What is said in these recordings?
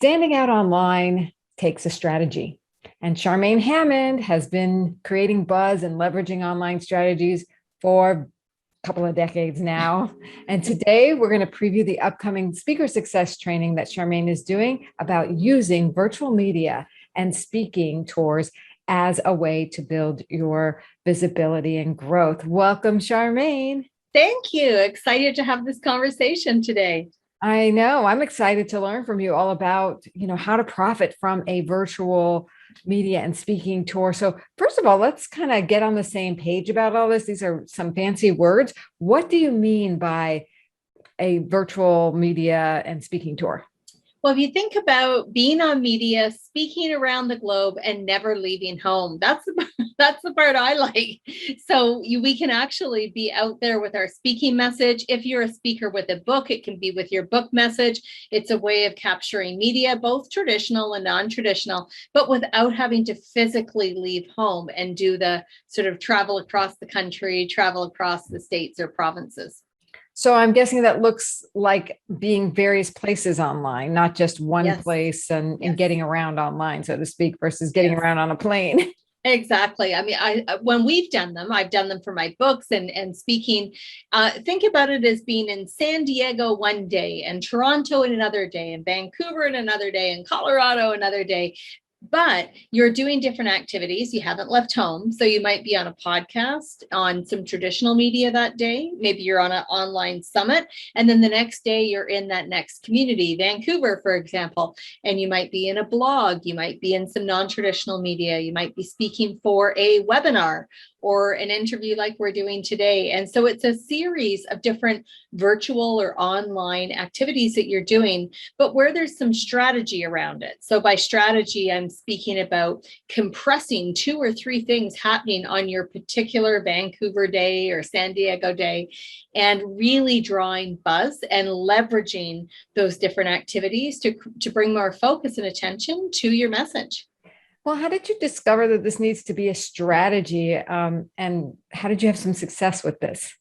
Standing out online takes a strategy. And Charmaine Hammond has been creating buzz and leveraging online strategies for a couple of decades now. And today we're going to preview the upcoming speaker success training that Charmaine is doing about using virtual media and speaking tours as a way to build your visibility and growth. Welcome, Charmaine. Thank you. Excited to have this conversation today. I know. I'm excited to learn from you all about, how to profit from a virtual media and speaking tour. So first of all, let's kind of get on the same page about all this. These are some fancy words. What do you mean by a virtual media and speaking tour? Well, if you think about being on media, speaking around the globe and never leaving home, that's the part I like. So we can actually be out there with our speaking message. If you're a speaker with a book, it can be with your book message. It's a way of capturing media, both traditional and non-traditional, but without having to physically leave home and do the sort of travel across the country, travel across the states or provinces. So I'm guessing that looks like being various places online, not just one place and getting around online, so to speak, versus getting around on a plane. Exactly. I mean, when we've done them, I've done them for my books and speaking. Think about it as being in San Diego one day and Toronto in another day and Vancouver in another day and Colorado another day. But you're doing different activities. You haven't left home. So you might be on a podcast on some traditional media that day. Maybe you're on an online summit. And then the next day you're in that next community, Vancouver, for example. And you might be in a blog. You might be in some non-traditional media. You might be speaking for a webinar or an interview like we're doing today. And so it's a series of different virtual or online activities that you're doing, but where there's some strategy around it. So by strategy, I'm speaking about compressing 2 or 3 things happening on your particular Vancouver day or San Diego day, and really drawing buzz and leveraging those different activities to bring more focus and attention to your message. Well, how did you discover that this needs to be a strategy? And how did you have some success with this?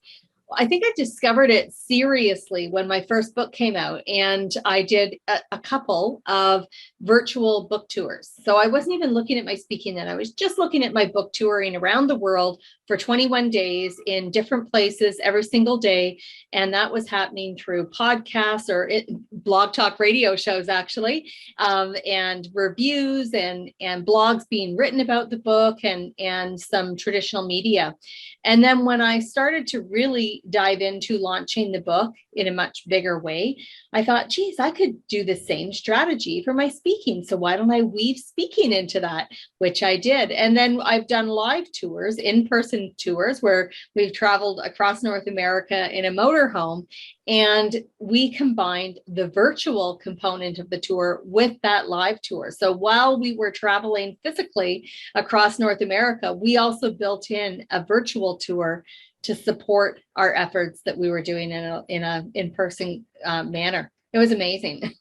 I think I discovered it seriously when my first book came out, and I did a couple of virtual book tours. So I wasn't even looking at my speaking then. I was just looking at my book touring around the world for 21 days in different places every single day. And that was happening through podcasts or blog talk radio shows, actually, and reviews and blogs being written about the book and some traditional media. And then when I started to really dive into launching the book in a much bigger way, I thought, geez, I could do the same strategy for my speaking. So why don't I weave speaking into that, which I did. And then I've done live tours, in-person tours, where we've traveled across North America in a motorhome. And we combined the virtual component of the tour with that live tour. So while we were traveling physically across North America, we also built in a virtual tour to support our efforts that we were doing in a in-person manner. It was amazing.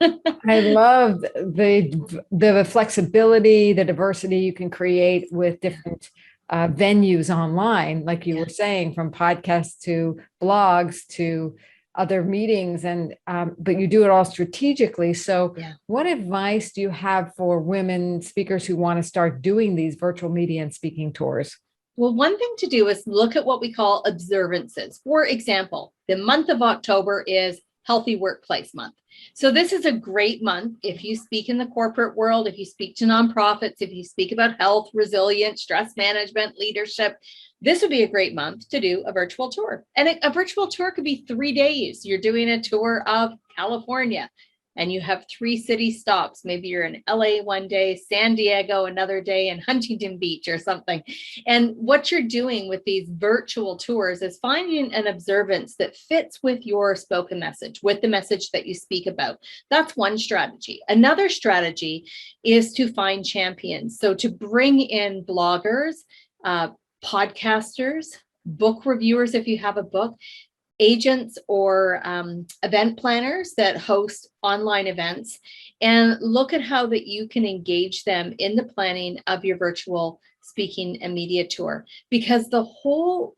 I love the flexibility, the diversity you can create with different venues online, like you were saying, from podcasts to blogs to other meetings, and but you do it all strategically. So what advice do you have for women speakers who want to start doing these virtual media and speaking tours? Well, one thing to do is look at what we call observances. For example, the month of October is Healthy Workplace Month. So this is a great month if you speak in the corporate world, if you speak to nonprofits, if you speak about health, resilience, stress management, leadership. This would be a great month to do a virtual tour. And a virtual tour could be 3 days. You're doing a tour of California, and you have 3 city stops. Maybe you're in LA one day, San Diego another day, and Huntington Beach or something. And what you're doing with these virtual tours is finding an observance that fits with your spoken message, with the message that you speak about. That's one strategy. Another strategy is to find champions. So to bring in bloggers, podcasters, book reviewers, if you have a book, agents or event planners that host online events, and look at how that you can engage them in the planning of your virtual speaking and media tour. Because the whole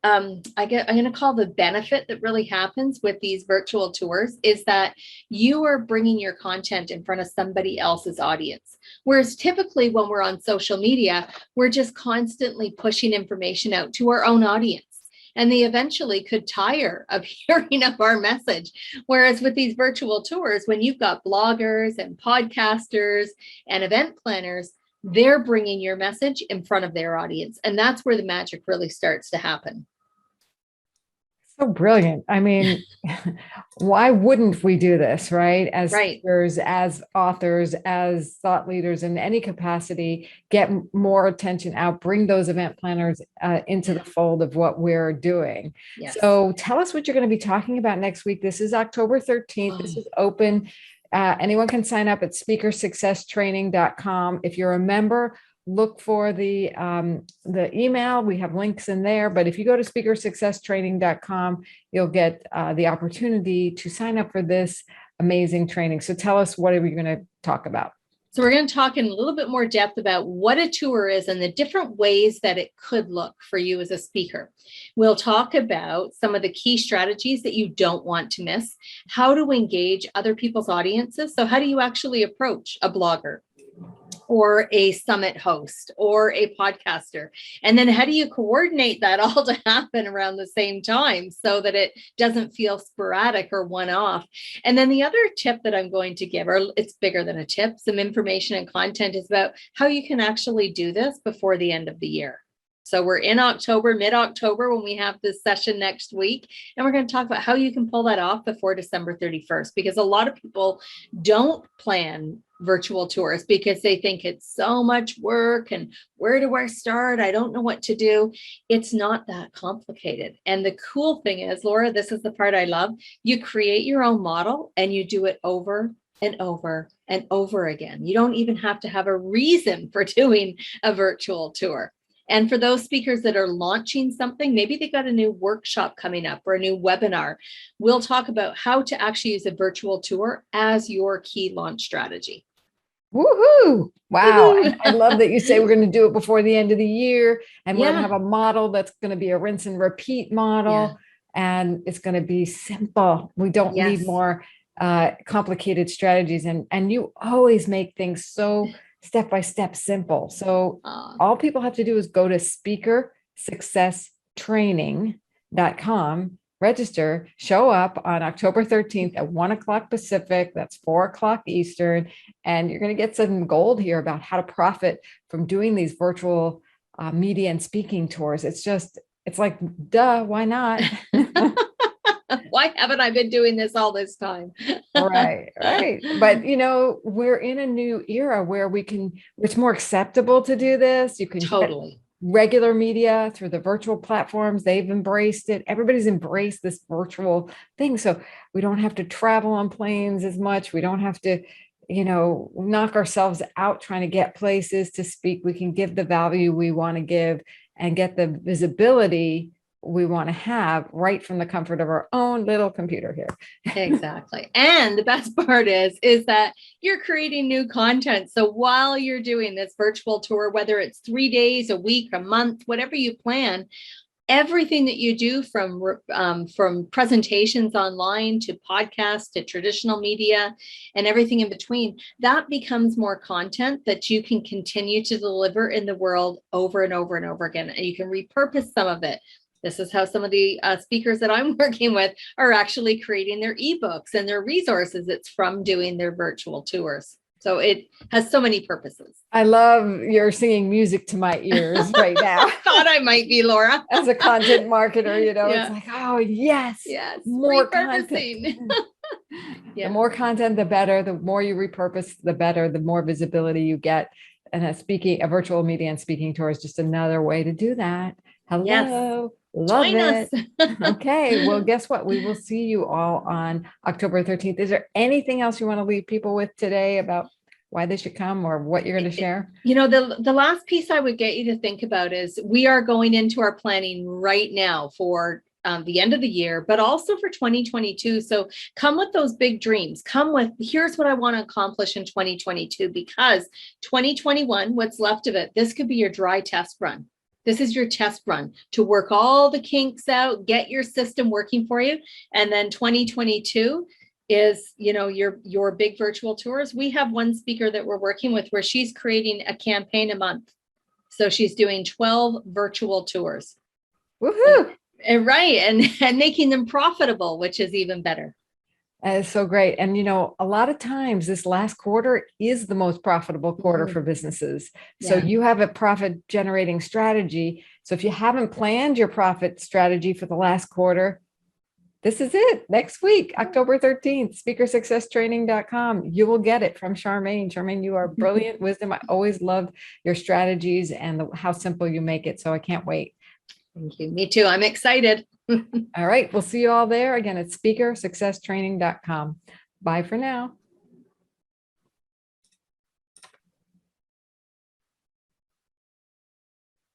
I'm going to call the benefit that really happens with these virtual tours is that you are bringing your content in front of somebody else's audience. Whereas typically when we're on social media, we're just constantly pushing information out to our own audience. And they eventually could tire of hearing of our message. Whereas with these virtual tours, when you've got bloggers and podcasters and event planners, they're bringing your message in front of their audience. And that's where the magic really starts to happen. So brilliant. I mean, why wouldn't we do this, right? As speakers, as authors, as thought leaders in any capacity, get more attention out, bring those event planners into the fold of what we're doing. Yes. So tell us what you're going to be talking about next week. This is October 13th. This is open. Anyone can sign up at speakersuccesstraining.com. If you're a member, look for the email. We have links in there, but if you go to speakersuccesstraining.com, you'll get the opportunity to sign up for this amazing training. So tell us, what are we going to talk about? So we're going to talk in a little bit more depth about what a tour is and the different ways that it could look for you as a speaker. We'll talk about some of the key strategies that you don't want to miss, how to engage other people's audiences. So how do you actually approach a blogger or a summit host or a podcaster? And then how do you coordinate that all to happen around the same time so that it doesn't feel sporadic or one-off? And then the other tip that I'm going to give, or it's bigger than a tip, some information and content, is about how you can actually do this before the end of the year. So we're in October, mid-October, when we have this session next week, and we're going to talk about how you can pull that off before December 31st, because a lot of people don't plan virtual tours because they think it's so much work and where do I start? I don't know what to do. It's not that complicated. And the cool thing is, Laura, this is the part I love. You create your own model and you do it over and over and over again. You don't even have to have a reason for doing a virtual tour. And for those speakers that are launching something, maybe they got a new workshop coming up or a new webinar, we'll talk about how to actually use a virtual tour as your key launch strategy. Woohoo! Wow. And I love that you say we're going to do it before the end of the year, and we're going to have a model that's going to be a rinse and repeat model, and it's going to be simple. We don't need more complicated strategies. And you always make things so step-by-step simple. So all people have to do is go to speakersuccesstraining.com, register, show up on October 13th at 1:00 Pacific, that's 4:00 Eastern, and you're going to get some gold here about how to profit from doing these virtual media and speaking tours. It's like, duh, why not? Why haven't I been doing this all this time? Right. But, we're in a new era where it's more acceptable to do this. You can totally regular media through the virtual platforms. They've embraced it. Everybody's embraced this virtual thing. So we don't have to travel on planes as much. We don't have to, knock ourselves out trying to get places to speak. We can give the value we want to give and get the visibility we want to have right from the comfort of our own little computer here. Exactly. And the best part is that you're creating new content. So while you're doing this virtual tour, whether it's 3 days, a week, a month, whatever you plan, everything that you do from presentations online to podcasts to traditional media and everything in between, that becomes more content that you can continue to deliver in the world over and over and over again. And you can repurpose some of it. This is how some of the speakers that I'm working with are actually creating their ebooks and their resources. It's from doing their virtual tours. So it has so many purposes. I love you're singing music to my ears right now. I thought I might be, Laura. As a content marketer, it's like, oh, yes, more content. The more content, the better. The more you repurpose, the better. The more visibility you get. And a virtual media and speaking tour is just another way to do that. Hello. Yes. Love Join it. us. Okay. Well, guess what? We will see you all on October 13th. Is there anything else you want to leave people with today about why they should come or what you're going to share? The last piece I would get you to think about is we are going into our planning right now for the end of the year, but also for 2022. So come with those big dreams. Come with, here's what I want to accomplish in 2022, because 2021, what's left of it, this could be your dry test run. This is your test run to work all the kinks out, get your system working for you. And then 2022 is, your big virtual tours. We have one speaker that we're working with where she's creating a campaign a month. So she's doing 12 virtual tours. Woohoo! And right. And making them profitable, which is even better. That is so great. And, a lot of times this last quarter is the most profitable quarter for businesses. So Yeah. you have a profit generating strategy. So if you haven't planned your profit strategy for the last quarter, this is it. Next week, October 13th, speakersuccesstraining.com. You will get it from Charmaine. Charmaine, you are brilliant wisdom. I always loved your strategies and how simple you make it. So I can't wait. Thank you. Me too. I'm excited. All right. We'll see you all there. Again, it's speakersuccesstraining.com. Bye for now.